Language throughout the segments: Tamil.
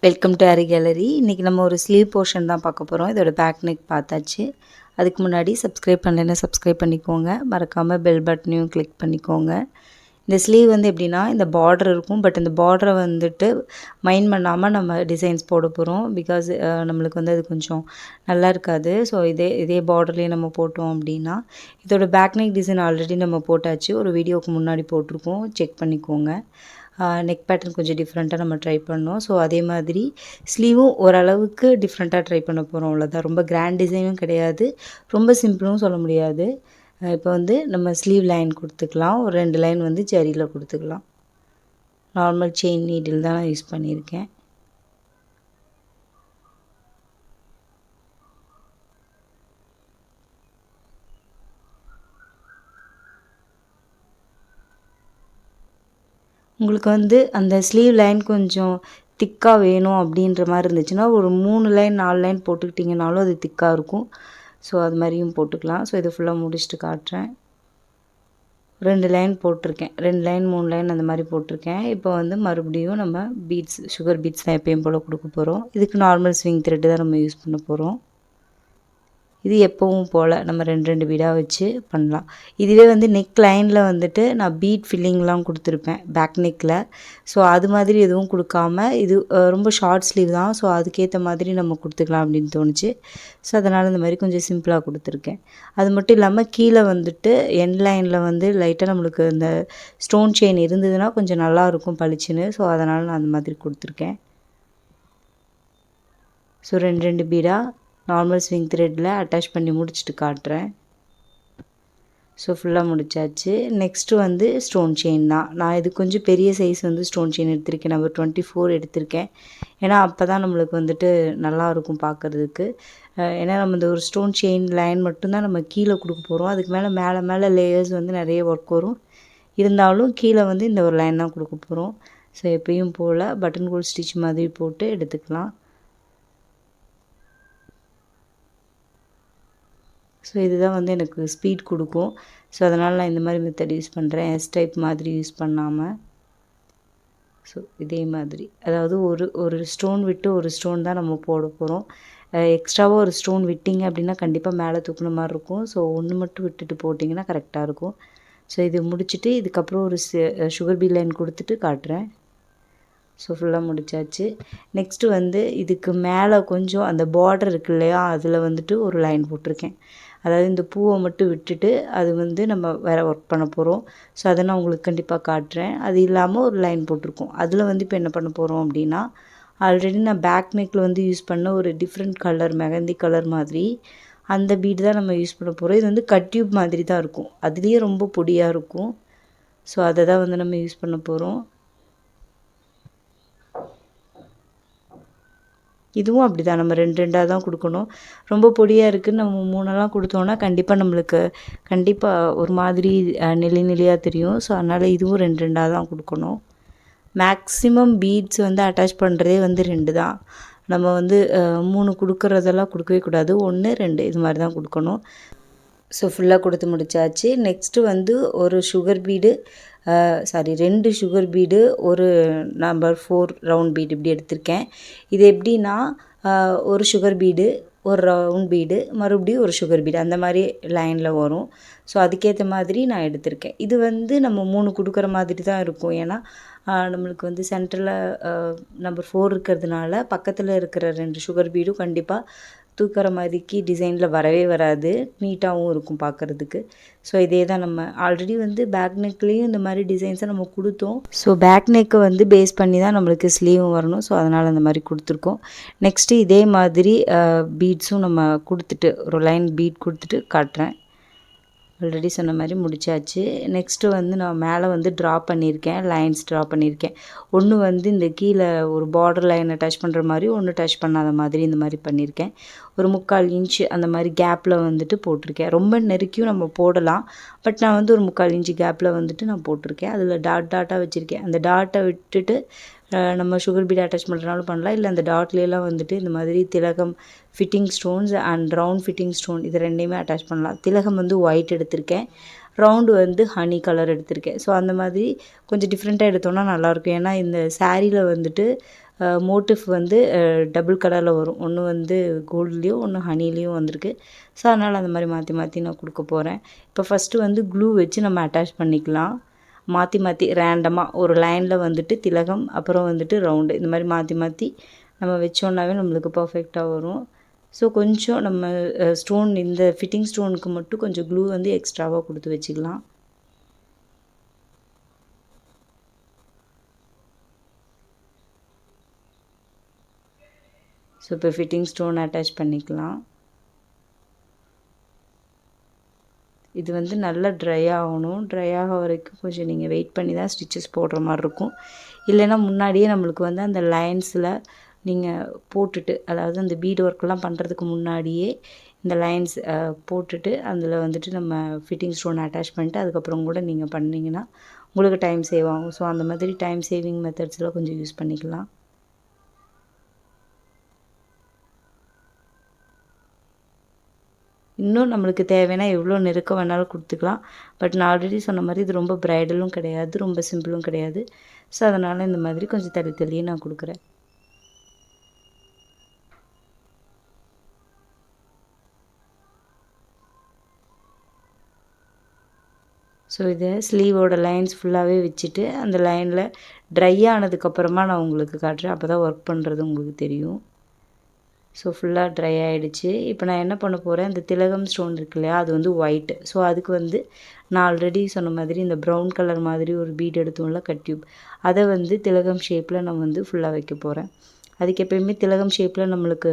Welcome to aari gallery. இன்றைக்கி நம்ம ஒரு ஸ்லீவ் போர்ஷன் தான் பார்க்க போகிறோம். இதோட பேக் நெக் பார்த்தாச்சு. அதுக்கு முன்னாடி சப்ஸ்கிரைப் பண்ணலைன்னா சப்ஸ்கிரைப் பண்ணிக்கோங்க. மறக்காமல் பெல் பட்டனையும் கிளிக் பண்ணிக்கோங்க. இந்த ஸ்லீவ் வந்து எப்படின்னா இந்த பார்டர் இருக்கும். பட் இந்த பார்டரை வந்துட்டு மைண்ட் பண்ணாமல் நம்ம டிசைன்ஸ் போட போகிறோம். பிகாஸ் நம்மளுக்கு வந்து அது கொஞ்சம் நல்லா இருக்காது. ஸோ இதே பார்டர்லேயே நம்ம போட்டோம் அப்படின்னா இதோட பேக் நெக் டிசைன் ஆல்ரெடி நம்ம போட்டாச்சு. ஒரு வீடியோவுக்கு முன்னாடி போட்டிருக்கோம், செக் பண்ணிக்கோங்க. நெக் பேட்டர்ன் கொஞ்சம் டிஃப்ரெண்ட்டாக நம்ம ட்ரை பண்ணோம். ஸோ அதே மாதிரி ஸ்லீவும் ஓரளவுக்கு டிஃப்ரெண்ட்டாக ட்ரை பண்ண போகிறோம். அவ்வளோதான். ரொம்ப கிராண்ட் டிசைனும் கிடையாது, ரொம்ப சிம்பிளும் சொல்ல முடியாது. இப்போ வந்து நம்ம ஸ்லீவ் லைன் கொடுத்துக்கலாம். ஒரு 2 லைன் வந்து ஜரியில் கொடுத்துக்கலாம். நார்மல் செயின் நீடில் தான் நான் யூஸ் பண்ணியிருக்கேன். உங்களுக்கு வந்து அந்த ஸ்லீவ் லைன் கொஞ்சம் திக்காக வேணும் அப்படின்ற மாதிரி இருந்துச்சுன்னா ஒரு 3 லைன் 4 லைன் போட்டுக்கிட்டிங்கனாலும் அது திக்காக இருக்கும். ஸோ அது மாதிரியும் போட்டுக்கலாம். ஸோ இது ஃபுல்லாக முடிச்சுட்டு காட்டுறேன். 2 லைன் போட்டிருக்கேன், 2 லைன் 3 லைன் அந்த மாதிரி போட்டிருக்கேன். இப்போ வந்து மறுபடியும் நம்ம பீட்ஸ், சுகர் பீட்ஸ் தான் எப்பயும் போல் கொடுக்க போகிறோம். இதுக்கு நார்மல் ஸ்விங் த்ரெட்டு தான் நம்ம யூஸ் பண்ண போகிறோம். இது எப்பவும் போல் நம்ம 2 பீடாக வச்சு பண்ணலாம். இதுவே வந்து நெக் லைனில் வந்துட்டு நான் பீட் ஃபில்லிங்லாம் கொடுத்துருப்பேன் பேக் நெக்கில். ஸோ அது மாதிரி எதுவும் கொடுக்காம இது ரொம்ப ஷார்ட் ஸ்லீவ் தான். ஸோ அதுக்கேற்ற மாதிரி நம்ம கொடுத்துக்கலாம் அப்படின்னு தோணுச்சு. ஸோ அதனால் இந்த மாதிரி கொஞ்சம் சிம்பிளாக கொடுத்துருக்கேன். அது மட்டும் இல்லாமல் கீழே வந்துட்டு எண்ட் லைனில் வந்து லைட்டாக நம்மளுக்கு இந்த ஸ்டோன் செயின் இருந்ததுன்னா கொஞ்சம் நல்லாயிருக்கும் பளிச்சுன்னு. ஸோ அதனால் நான் அந்த மாதிரி கொடுத்துருக்கேன். ஸோ 2 பீடாக நார்மல் ஸ்விங் த்ரெட்டில் அட்டாச் பண்ணி முடிச்சுட்டு காட்டுறேன். ஸோ ஃபுல்லாக முடிச்சாச்சு. நெக்ஸ்ட்டு வந்து ஸ்டோன் செயின் தான். நான் இது கொஞ்சம் பெரிய சைஸ் வந்து ஸ்டோன் செயின் எடுத்திருக்கேன். நம்பர் 24 எடுத்திருக்கேன். ஏன்னா அப்போ தான் நம்மளுக்கு வந்துட்டு நல்லாயிருக்கும் பார்க்குறதுக்கு. ஏன்னா நம்ம இந்த ஒரு ஸ்டோன் செயின் லைன் மட்டும்தான் நம்ம கீழே கொடுக்க போகிறோம். அதுக்கு மேலே லேயர்ஸ் வந்து நிறைய ஒர்க் வரும். இருந்தாலும் கீழே வந்து இந்த ஒரு லைன் தான் கொடுக்க போகிறோம். ஸோ எப்பயும் போல் பட்டன் ஹோல் ஸ்டிச் மாதிரி போட்டு எடுத்துக்கலாம். ஸோ இதுதான் வந்து எனக்கு ஸ்பீட் கொடுக்கும். ஸோ அதனால் நான் இந்த மாதிரி மெத்தட் யூஸ் பண்ணுறேன், எஸ் டைப் மாதிரி யூஸ் பண்ணாமல். ஸோ இதே மாதிரி அதாவது ஒரு ஸ்டோன் விட்டு ஒரு ஸ்டோன் தான் நம்ம போட போகிறோம். எக்ஸ்ட்ராவாக ஒரு ஸ்டோன் விட்டிங்க அப்படின்னா கண்டிப்பாக மேலே தூக்குன மாதிரி இருக்கும். ஸோ ஒன்று மட்டும் விட்டுட்டு போட்டிங்கன்னா கரெக்டாக இருக்கும். ஸோ இது முடிச்சுட்டு இதுக்கப்புறம் ஒரு சுகர் பீட் லைன் கொடுத்துட்டு காட்டுறேன். ஸோ ஃபுல்லாக முடிச்சாச்சு. நெக்ஸ்ட்டு வந்து இதுக்கு மேலே கொஞ்சம் அந்த பார்டர் இருக்கு இல்லையா, அதில் வந்துட்டு ஒரு லைன் போட்டிருக்கேன். அதாவது இந்த பூவை மட்டும் விட்டுட்டு அது வந்து நம்ம வேறு ஒர்க் பண்ண போகிறோம். ஸோ அதை நான் உங்களுக்கு கண்டிப்பாக காட்டுறேன். அது இல்லாமல் ஒரு லைன் போட்டிருக்கோம். அதில் வந்து இப்போ என்ன பண்ண போகிறோம் அப்படின்னா, ஆல்ரெடி நான் பேக் நெக்கில் வந்து யூஸ் பண்ண ஒரு டிஃப்ரெண்ட் கலர் மெகந்தி கலர் மாதிரி அந்த பீட் தான் நம்ம யூஸ் பண்ண போகிறோம். இது வந்து கட் டியூப் மாதிரி தான் இருக்கும், அதுலேயே ரொம்ப பொடியாக இருக்கும். ஸோ அதை தான் வந்து நம்ம யூஸ் பண்ண போகிறோம். இதுவும் அப்படி தான், நம்ம 2 தான் கொடுக்கணும். ரொம்ப பொடியாக இருக்குதுன்னு நம்ம 3 கொடுத்தோன்னா கண்டிப்பாக ஒரு மாதிரி நெளியாக தெரியும். ஸோ அதனால் இதுவும் 2 தான் கொடுக்கணும். மேக்ஸிமம் பீட்ஸ் வந்து அட்டாச் பண்ணுறதே வந்து 2 தான். நம்ம வந்து 3 கொடுக்குறதெல்லாம் கொடுக்கவே கூடாது. 1 2 இது மாதிரி தான் கொடுக்கணும். ஸோ ஃபுல்லாக கொடுத்து முடிச்சாச்சு. நெக்ஸ்ட்டு வந்து ஒரு சுகர் பீடு 2 சுகர் பீடு, ஒரு நம்பர் 4 ரவுண்ட் பீடு இப்படி எடுத்திருக்கேன். இது எப்படின்னா ஒரு சுகர் பீடு, ஒரு ரவுண்ட் பீடு, மறுபடியும் ஒரு சுகர் பீடு அந்த மாதிரி லைனில் வரும். ஸோ அதுக்கேற்ற மாதிரி நான் எடுத்திருக்கேன். இது வந்து நம்ம 3 கொடுக்குற மாதிரி தான் இருக்கும். ஏன்னா நம்மளுக்கு வந்து சென்டரில் நம்பர் 4 இருக்கிறதுனால பக்கத்தில் இருக்கிற 2 சுகர் பீடும் கண்டிப்பாக தூக்குற மாதிரிக்கு டிசைனில் வரவே வராது, நீட்டாகவும் இருக்கும் பார்க்குறதுக்கு. ஸோ இதே தான் நம்ம ஆல்ரெடி வந்து பேக் நெக்லேயும் இந்த மாதிரி டிசைன்ஸை நம்ம கொடுத்தோம். ஸோ பேக் நெக்கை வந்து பேஸ் பண்ணி தான் நம்மளுக்கு ஸ்லீவும் வரணும். ஸோ அதனால் அந்த மாதிரி கொடுத்துருக்கோம். நெக்ஸ்ட்டு இதே மாதிரி பீட்ஸும் நம்ம கொடுத்துட்டு ஒரு லைன் பீட் கொடுத்துட்டு காட்டுறேன். ஆல்ரெடி சொன்ன மாதிரி முடிச்சாச்சு. நெக்ஸ்ட்டு வந்து நான் மேலே வந்து ட்ரா பண்ணியிருக்கேன், லைன்ஸ் ட்ரா பண்ணியிருக்கேன். ஒன்று வந்து இந்த கீழே ஒரு பார்டர் லைனை டச் பண்ணுற மாதிரி, ஒன்று டச் பண்ணாத மாதிரி இந்த மாதிரி பண்ணியிருக்கேன். ஒரு 3/4 இன்ச்சு அந்த மாதிரி கேப்பில் வந்துட்டு போட்டிருக்கேன். ரொம்ப நெருக்கியும் நம்ம போடலாம், பட் நான் வந்து ஒரு 3/4 இன்ச்சு கேப்பில் வந்துட்டு நான் போட்டிருக்கேன். அதில் டாட்டாக வச்சுருக்கேன். அந்த டாட்டை விட்டுட்டு நம்ம சுகர் பீட் அட்டாச் பண்ணுறனாலும் பண்ணலாம். இல்லை அந்த டாட்லேலாம் வந்துட்டு இந்த மாதிரி திலகம் fitting stones and round fitting stone இது 2யுமே அட்டாச் பண்ணலாம். திலகம் வந்து ஒயிட் எடுத்திருக்கேன், ரவுண்டு வந்து ஹனி கலர் எடுத்திருக்கேன். ஸோ அந்த மாதிரி கொஞ்சம் டிஃப்ரெண்ட்டாக எடுத்தோன்னா நல்லாயிருக்கும். ஏன்னா இந்த சாரியில் வந்துட்டு மோட்டிஃப் வந்து டபுள் கலரில் வரும். ஒன்று வந்து கோல்ட்லேயும் ஒன்று ஹனிலேயும் வந்திருக்கு. ஸோ அதனால் அந்த மாதிரி மாற்றி மாற்றி நான் கொடுக்க போகிறேன். இப்போ ஃபஸ்ட்டு வந்து க்ளூ வச்சு நம்ம அட்டாச் பண்ணிக்கலாம். மாற்றி மாற்றி ரேண்டமாக ஒரு லைனில் வந்துட்டு திலகம், அப்புறம் வந்துட்டு ரவுண்டு, இந்த மாதிரி மாற்றி மாற்றி நம்ம வச்சோன்னாவே நம்மளுக்கு பர்ஃபெக்டாக வரும். ஸோ கொஞ்சம் நம்ம ஸ்டோன், இந்த ஃபிட்டிங் ஸ்டோனுக்கு மட்டும் கொஞ்சம் க்ளூ வந்து எக்ஸ்ட்ராவாக கொடுத்து வச்சுக்கலாம். ஸோ இப்போ ஃபிட்டிங் ஸ்டோன் அட்டாச் பண்ணிக்கலாம். இது வந்து நல்லா ட்ரை ஆகணும். ட்ரை ஆக வரைக்கும் கொஞ்சம் நீங்கள் வெயிட் பண்ணி தான் ஸ்டிச்சஸ் போடுற மாதிரி இருக்கும். இல்லைன்னா முன்னாடியே நம்மளுக்கு வந்து அந்த லைன்ஸில் நீங்கள் போட்டுட்டு, அதாவது அந்த பீட் ஒர்க்லாம் பண்ணுறதுக்கு முன்னாடியே இந்த லைன்ஸ் போட்டுட்டு அதில் வந்துட்டு நம்ம ஃபிட்டிங் ஸ்டோன் அட்டாச் பண்ணிட்டு அதுக்கப்புறம் கூட நீங்கள் பண்ணிங்கன்னா உங்களுக்கு டைம் சேவ் ஆகும். ஸோ அந்த மாதிரி டைம் சேவிங் மெத்தட்ஸில் கொஞ்சம் யூஸ் பண்ணிக்கலாம். இன்னும் நம்மளுக்கு தேவைன்னா எவ்வளோ நெருக்கம் வேணாலும் கொடுத்துக்கலாம். பட் நான் ஆல்ரெடி சொன்ன மாதிரி இது ரொம்ப ப்ரைடலும் கிடையாது, ரொம்ப சிம்பிளும் கிடையாது. ஸோ அதனால் இந்த மாதிரி கொஞ்சம் தள்ளி தள்ளியே நான் கொடுக்குறேன். ஸோ இதை ஸ்லீவோட லைன்ஸ் ஃபுல்லாகவே வச்சுட்டு அந்த லைனில் ட்ரை ஆனதுக்கப்புறமா நான் உங்களுக்கு காட்டுறேன். அப்போ தான் ஒர்க் பண்ணுறது உங்களுக்கு தெரியும். ஸோ ஃபுல்லாக ட்ரை ஆகிடுச்சு. இப்போ நான் என்ன பண்ண போகிறேன், இந்த திலகம் ஸ்டோன் இருக்கு இல்லையா, அது வந்து ஒயிட்டு. ஸோ அதுக்கு வந்து நான் ஆல்ரெடி சொன்ன மாதிரி இந்த ப்ரௌன் கலர் மாதிரி ஒரு பீட் எடுத்தோம்ல, கட் டியூப், அதை வந்து திலகம் ஷேப்பில் நான் வந்து ஃபுல்லாக வைக்க போகிறேன். அதுக்கு எப்போயுமே திலகம் ஷேப்பில் நம்மளுக்கு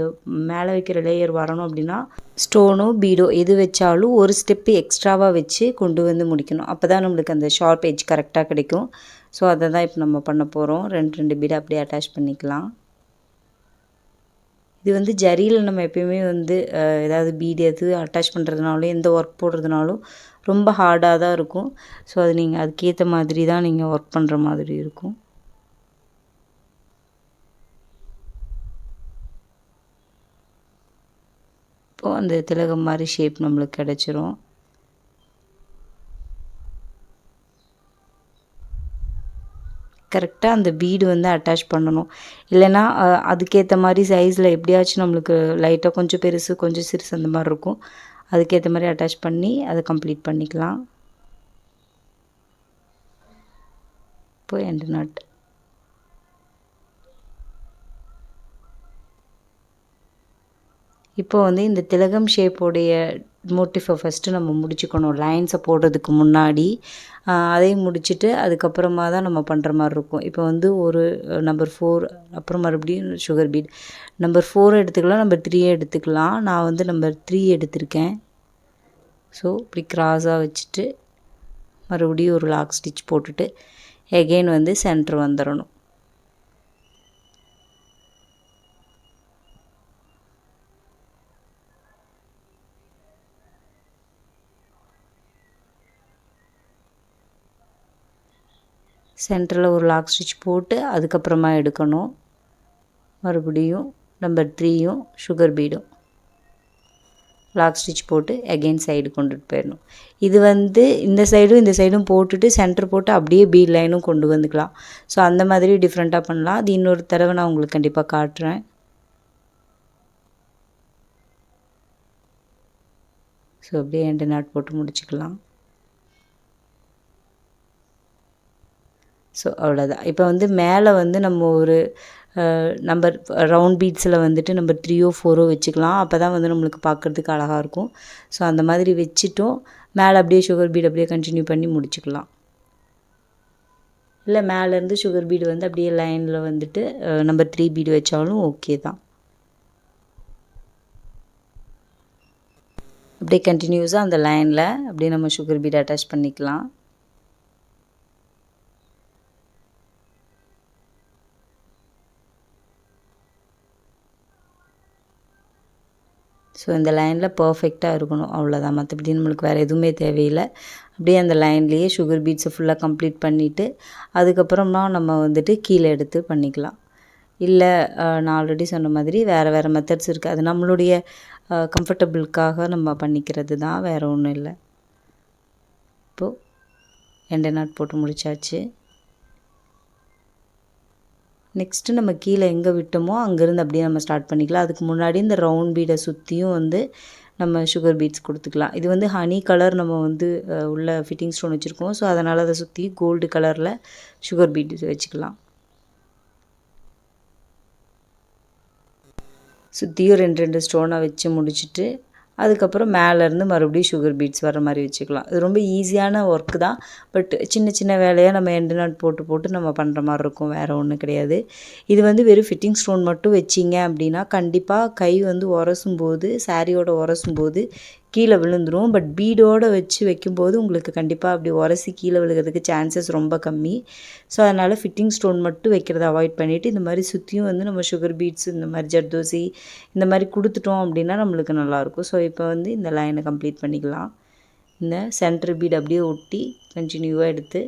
மேலே வைக்கிற லேயர் வரணும் அப்படின்னா ஸ்டோனோ பீடோ எது வச்சாலும் ஒரு ஸ்டெப்பு எக்ஸ்ட்ராவாக வச்சு கொண்டு வந்து முடிக்கணும். அப்போ தான் நம்மளுக்கு அந்த ஷார்ப் எட்ஜ் கரெக்டாக கிடைக்கும். ஸோ அதை தான் இப்போ நம்ம பண்ண போகிறோம். 2 பீடை அப்படியே அட்டாச் பண்ணிக்கலாம். இது வந்து ஜரியில் நம்ம எப்பயுமே வந்து ஏதாவது பீடு எது அட்டாச் பண்ணுறதுனாலும் எந்த ஒர்க் போடுறதுனாலும் ரொம்ப ஹார்டாக தான் இருக்கும். ஸோ அது நீங்கள் அதுக்கேற்ற மாதிரி தான் நீங்கள் ஒர்க் பண்ணுற மாதிரி இருக்கும். இப்போது அந்த திலகம் மாதிரி ஷேப் நம்மளுக்கு கிடச்சிரும். கரெக்டாக அந்த பீடு வந்து அட்டாச் பண்ணணும். இல்லைன்னா அதுக்கேற்ற மாதிரி சைஸில் எப்படியாச்சும் நம்மளுக்கு லைட்டாக கொஞ்சம் பெருசு கொஞ்சம் சிறுசு அந்த மாதிரி இருக்கும். அதுக்கேற்ற மாதிரி அட்டாச் பண்ணி அதை கம்ப்ளீட் பண்ணிக்கலாம். இப்போ எண்டு நாட். இப்போ வந்து இந்த திலகம் ஷேப்போடைய மோட்டிஃபை ஃபஸ்ட்டு நம்ம முடிச்சுக்கணும். லைன்ஸை போடுறதுக்கு முன்னாடி அதையும் முடிச்சுட்டு அதுக்கப்புறமா தான் நம்ம பண்ணுற மாதிரி இருக்கும். இப்போ வந்து ஒரு நம்பர் 4, அப்புறம் மறுபடியும் சுகர் பீட். நம்பர் 4 எடுத்துக்கலாம், நம்பர் 3 எடுத்துக்கலாம். நான் வந்து நம்பர் 3 எடுத்திருக்கேன். ஸோ இப்படி க்ராஸாக வச்சுட்டு மறுபடியும் ஒரு லாக் ஸ்டிச் போட்டுட்டு எகெயின் வந்து சென்டர் வந்துடணும். சென்டரில் ஒரு லாக் ஸ்டிச் போட்டு அதுக்கப்புறமா எடுக்கணும். மறுபடியும் நம்பர் 3யும் சுகர் பீடும் லாக் ஸ்டிச் போட்டு எகெயின் சைடு கொண்டுட்டு போயிடணும். இது வந்து இந்த சைடும் போட்டுட்டு சென்டர் போட்டு அப்படியே பீட் லைனும் கொண்டு வந்துக்கலாம். ஸோ அந்த மாதிரி டிஃப்ரெண்ட்டாக பண்ணலாம். அது இன்னொரு தடவை நான் உங்களுக்கு கண்டிப்பாக காட்டுறேன். ஸோ அப்படியே எண்டு நாட் போட்டு முடிச்சுக்கலாம். ஸோ அவ்வளோதான். இப்போ வந்து மேலே வந்து நம்ம ஒரு நம்பர் ரவுண்ட் பீட்ஸில் வந்துட்டு நம்பர் 3ஓ 4ஓ வச்சுக்கலாம். அப்போ தான் வந்து நம்மளுக்கு பார்க்குறதுக்கு அழகாக இருக்கும். ஸோ அந்த மாதிரி வச்சுட்டோம். மேலே அப்படியே சுகர் பீட் அப்படியே கண்டினியூ பண்ணி முடிச்சுக்கலாம். இல்லை மேலேருந்து சுகர் பீடு வந்து அப்படியே லைனில் வந்துட்டு நம்பர் 3 பீடு வச்சாலும் ஓகே தான். அப்படியே கண்டினியூஸாக அந்த லைனில் அப்படியே நம்ம சுகர் பீட் அட்டாச் பண்ணிக்கலாம். ஸோ இந்த லைனில் பர்ஃபெக்டாக இருக்கணும், அவ்வளோதான். மற்றபடி நம்மளுக்கு வேறு எதுவுமே தேவையில்லை. அப்படியே அந்த லைன்லேயே சுகர் பீட்ஸை ஃபுல்லாக கம்ப்ளீட் பண்ணிவிட்டு அதுக்கப்புறமா நம்ம வந்துட்டு கீழே எடுத்து பண்ணிக்கலாம். இல்லை நான் ஆல்ரெடி சொன்ன மாதிரி வேறு மெத்தட்ஸ் இருக்குது. அது நம்மளுடைய கம்ஃபர்டபுளுக்காக நம்ம பண்ணிக்கிறது தான், வேறு ஒன்றும் இல்லை. இப்போது எண்டு நாட் போட்டு முடித்தாச்சு. நெக்ஸ்ட்டு நம்ம கீழே எங்கே விட்டோமோ அங்கேருந்து அப்படியே நம்ம ஸ்டார்ட் பண்ணிக்கலாம். அதுக்கு முன்னாடி இந்த ரவுண்ட் பீடை சுற்றியும் வந்து நம்ம சுகர் பீட்ஸ் கொடுத்துக்கலாம். இது வந்து ஹனி கலர் நம்ம வந்து உள்ள ஃபிட்டிங் ஸ்டோன் வச்சுருக்கோம். ஸோ அதனால் அதை சுற்றி கோல்டு கலரில் சுகர் பீட்ஸ் வச்சுக்கலாம். சுற்றியும் 2 ஸ்டோனை வச்சு முடிச்சுட்டு அதுக்கப்புறம் மேலேருந்து மறுபடியும் சுகர் பீட்ஸ் வர மாதிரி வச்சுக்கலாம். இது ரொம்ப ஈஸியான ஒர்க்கு தான். பட் சின்ன சின்ன வேலையாக நம்ம எண்டு நாட் போட்டு நம்ம பண்ணுற மாதிரி இருக்கும். வேறு ஒன்றும் கிடையாது. இது வந்து வெறும் ஃபிட்டிங் ஸ்டோன் மட்டும் வச்சிங்க அப்படின்னா கண்டிப்பாக கை வந்து உரசும்போது சாரியோட உரசும்போது கீழே விழுந்துடும். பட் பீடோடு வச்சு வைக்கும்போது உங்களுக்கு கண்டிப்பாக அப்படி உரசி கீழே விழுகிறதுக்கு சான்சஸ் ரொம்ப கம்மி. ஸோ அதனால் ஃபிட்டிங் ஸ்டோன் மட்டும் வைக்கிறத அவாய்ட் பண்ணிவிட்டு இந்த மாதிரி சுற்றியும் வந்து நம்ம சுகர் பீட்ஸ் இந்த மாதிரி ஜர்தோசி இந்த மாதிரி கொடுத்துட்டோம் அப்படின்னா நம்மளுக்கு நல்லாயிருக்கும். ஸோ இப்போ வந்து இந்த லைனை கம்ப்ளீட் பண்ணிக்கலாம். இந்த சென்டர் பீட் அப்படியே ஒட்டி கண்டினியூவாக எடுத்து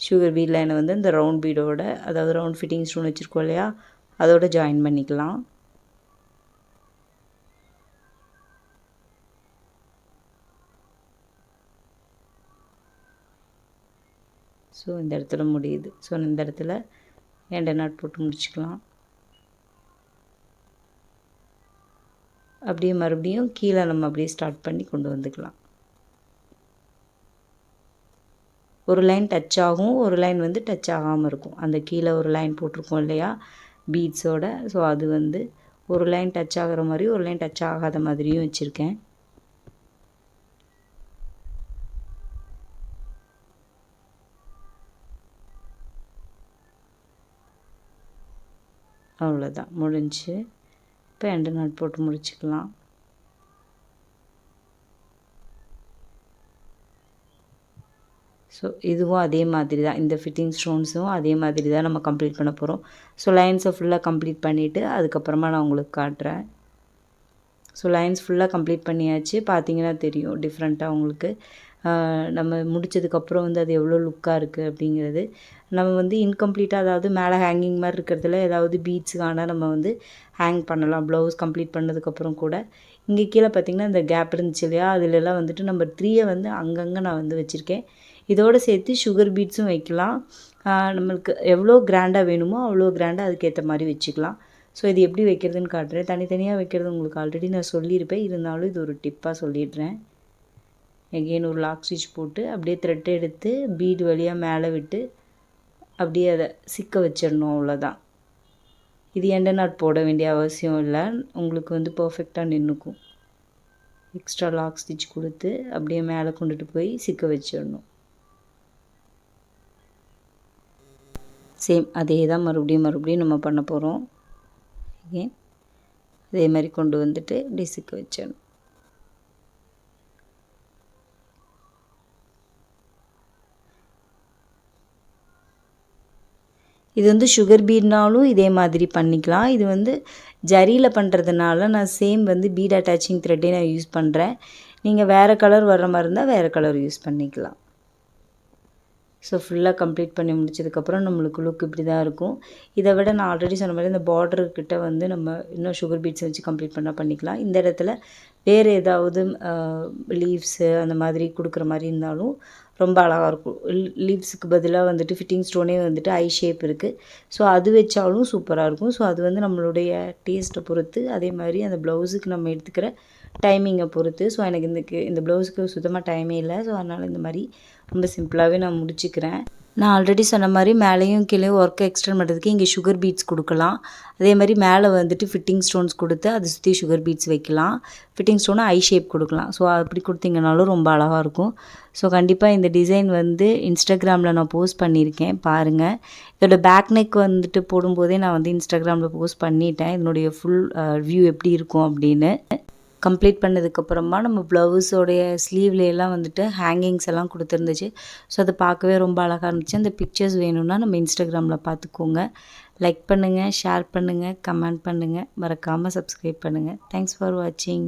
சுகர் பீட் லைனை வந்து இந்த ரவுண்ட் பீடோட அதாவது ரவுண்ட் ஃபிட்டிங் ஸ்டோன் வச்சுருக்கோம் இல்லையா அதோட ஜாயின் பண்ணிக்கலாம். ஸோ இந்த இடத்துல முடியுது. ஸோ இந்த இடத்துல எண்டு நாட் போட்டு முடிச்சுக்கலாம். அப்படியே மறுபடியும் கீழே நம்ம அப்படியே ஸ்டார்ட் பண்ணி கொண்டு வந்துக்கலாம். ஒரு லைன் டச் ஆகும், ஒரு லைன் வந்து டச் ஆகாமல் இருக்கும். அந்த கீழே ஒரு லைன் போட்டிருக்கோம் இல்லையா பீட்ஸோட. ஸோ அது வந்து ஒரு லைன் டச் ஆகிற மாதிரி ஒரு லைன் டச் ஆகாத மாதிரியும் வச்சுருக்கேன். அவ்வளோதான் முடிஞ்சு. இப்போ எண்டு நாட் போட்டு முடிச்சுக்கலாம். ஸோ இதுவும் அதே மாதிரி தான். இந்த ஃபிட்டிங் ஸ்டோன்ஸும் அதே மாதிரி தான் நம்ம கம்ப்ளீட் பண்ண போகிறோம். ஸோ லைன்ஸை ஃபுல்லாக கம்ப்ளீட் பண்ணிவிட்டு அதுக்கப்புறமா நான் உங்களுக்கு காட்டுறேன். ஸோ லைன்ஸ் ஃபுல்லாக கம்ப்ளீட் பண்ணியாச்சு. பார்த்தீங்கன்னா தெரியும் டிஃப்ரெண்ட்டாக உங்களுக்கு நம்ம முடித்ததுக்கப்புறம் வந்து அது எவ்வளோ லுக்காக இருக்குது அப்படிங்கிறது. நம்ம வந்து இன்கம்ப்ளீட்டாக அதாவது மேலே ஹேங்கிங் மாதிரி இருக்கிறதுல ஏதாவது பீட்ஸுக்கான நம்ம வந்து ஹேங் பண்ணலாம். ப்ளவுஸ் கம்ப்ளீட் பண்ணதுக்கப்புறம் கூட இங்கே கீழே பார்த்திங்கன்னா இந்த கேப் இருந்துச்சு இல்லையா அதிலெல்லாம் வந்துட்டு நம்பர் 3 வந்து அங்கங்கே நான் வந்து வச்சுருக்கேன். இதோடு சேர்த்து சுகர் பீட்ஸும் வைக்கலாம். நம்மளுக்கு எவ்வளோ கிராண்டாக வேணுமோ அவ்வளோ கிராண்டாக அதுக்கேற்ற மாதிரி வச்சுக்கலாம். ஸோ இது எப்படி வைக்கிறதுன்னு காட்டுறேன். தனித்தனியாக வைக்கிறது உங்களுக்கு ஆல்ரெடி நான் சொல்லியிருப்பேன். இருந்தாலும் இது ஒரு டிப்பாக சொல்லிடுறேன். எகெயின் ஒரு லாக் ஸ்டிச் போட்டு அப்படியே த்ரெட் எடுத்து பீடு வழியாக மேலே விட்டு அப்படியே அதை சிக்க வச்சிடணும். அவ்வளோதான். இது எண்டு நாட் போட வேண்டிய அவசியம் இல்லை. உங்களுக்கு வந்து பர்ஃபெக்டாக நின்றுக்கும். எக்ஸ்ட்ரா லாக் ஸ்டிச் கொடுத்து அப்படியே மேலே கொண்டுட்டு போய் சிக்க வச்சிடணும். சேம் அதே தான் மறுபடியும் நம்ம பண்ண போகிறோம். அதே மாதிரி கொண்டு வந்துட்டு இப்படி சிக்க வச்சிடணும். இது வந்து சுகர் பீட்னாலும் இதே மாதிரி பண்ணிக்கலாம். இது வந்து ஜரியில் பண்ணுறதுனால நான் சேம் வந்து பீட் அட்டாச்சிங் த்ரெட்டே நான் யூஸ் பண்ணுறேன். நீங்கள் வேறு கலர் வர்ற மாதிரி இருந்தால் வேறு கலர் யூஸ் பண்ணிக்கலாம். ஸோ ஃபுல்லாக கம்ப்ளீட் பண்ணி முடிச்சதுக்கப்புறம் நம்மளுக்கு லுக் இப்படி தான் இருக்கும். இதை விட நான் ஆல்ரெடி சொன்ன மாதிரி இந்த பார்டர்கிட்ட வந்து நம்ம இன்னும் சுகர் பீட்ஸ் வச்சு கம்ப்ளீட் பண்ணிக்கலாம். இந்த இடத்துல வேறு ஏதாவது லீவ்ஸு அந்த மாதிரி கொடுக்குற மாதிரி இருந்தாலும் ரொம்ப அழகாக இருக்கும். லீவ்ஸுக்கு பதிலாக வந்துட்டு ஃபிட்டிங் ஸ்டோனே வந்துட்டு ஐ ஷேப் இருக்குது. ஸோ அது வச்சாலும் சூப்பராக இருக்கும். ஸோ அது வந்து நம்மளுடைய டேஸ்ட்டை பொறுத்து, அதே மாதிரி அந்த ப்ளவுஸுக்கு நம்ம எடுத்துக்கிற டைமிங்கை பொறுத்து. ஸோ எனக்கு இந்த ப்ளவுஸுக்கு சுத்தமாக டைமே இல்லை. ஸோ அதனால் இந்த மாதிரி ரொம்ப சிம்பிளாகவே நான் முடிச்சுக்கிறேன். நான் ஆல்ரெடி சொன்ன மாதிரி மேலேயும் கீழே ஒர்க்கை எக்ஸ்டெண்ட் பண்ணுறதுக்கு இங்கே சுகர் பீட்ஸ் கொடுக்கலாம். அதே மாதிரி மேலே வந்துட்டு ஃபிட்டிங் ஸ்டோன்ஸ் கொடுத்து அதை சுற்றி சுகர் பீட்ஸ் வைக்கலாம். ஃபிட்டிங் ஸ்டோனை ஐ ஷேப் கொடுக்கலாம். ஸோ அப்படி கொடுத்தீங்கனாலும் ரொம்ப அழகாக இருக்கும். ஸோ கண்டிப்பாக இந்த டிசைன் வந்து இன்ஸ்டாகிராமில் நான் போஸ்ட் பண்ணியிருக்கேன், பாருங்கள். இதோட பேக் நெக் வந்துட்டு போடும்போதே நான் வந்து இன்ஸ்டாகிராமில் போஸ்ட் பண்ணிட்டேன் இதனுடைய ஃபுல் வியூ எப்படி இருக்கும் அப்படின்னு. கம்ப்ளீட் பண்ணதுக்கப்புறமா நம்ம ப்ளவுஸோடைய ஸ்லீவ்லையெல்லாம் வந்துட்டு ஹேங்கிங்ஸ் எல்லாம் கொடுத்துருந்துச்சு. ஸோ அதை பார்க்கவே ரொம்ப அழகாக இருந்துச்சு. அந்த பிக்சர்ஸ் வேணும்னா நம்ம இன்ஸ்டாகிராமில் பார்த்துக்கோங்க. லைக் பண்ணுங்கள், ஷேர் பண்ணுங்கள், கமெண்ட் பண்ணுங்கள், மறக்காமல் சப்ஸ்கிரைப் பண்ணுங்கள். தேங்க்ஸ் ஃபார் வாட்சிங்.